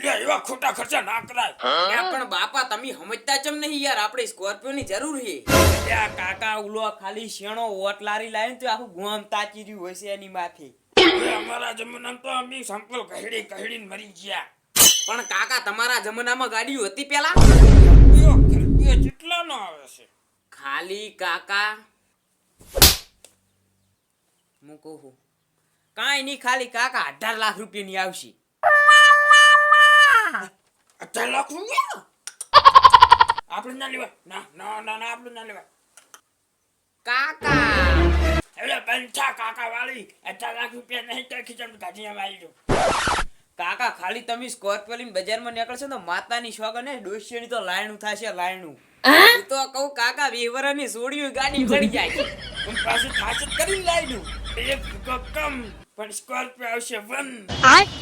લે એવા ખોટા ખર્ચા ના કરાય. પણ બાપા તમે સમજતા ચમ નહીં યાર, આપણે સ્કોર્પિયો ની જરૂર છે. ત્યાં કાકા ઉલો ખાલી શેણો ઓટ લારી લાવીને તો આખું ગોમ તાચી રહ્યું હોય છે એની માથે. હવે અમારા જમાનામાં તો અમે સંપલ કહીડીને મરી ગયા. પણ કાકા તમારા જમાનામાં ગાડીઓ હતી પેલા? ખર્ચો કેટલા નો આવે છે? ખાલી કાકા હું કહું કાંઈ નહીં, ખાલી કાકા 18 લાખ રૂપિયાની આવશે. 18 લાખ રૂપિયા આપણે ના લેવાય. ના ના ના ના આપણે ના લેવાય. કાકા એટલે પંચા કાકા વાળી 18 લાખ રૂપિયા નહીં તો ખીચડ કાઢીને મારી દો. કાકા ખાલી તમે સ્કોર્પિયો લઈને બજારમાં નીકળશો તો માતાની સોગન ને ડોશીની તો લાયણું થશે, લાયણું. હું તો કહું કાકા 20 વર્ષની સોડિયું ગાડી ચડી જાય. પણ પાછું ખાસ જ કરીને લાવી દઉં. એક કમ પણ સ્કોર્પિયો આવશે 1.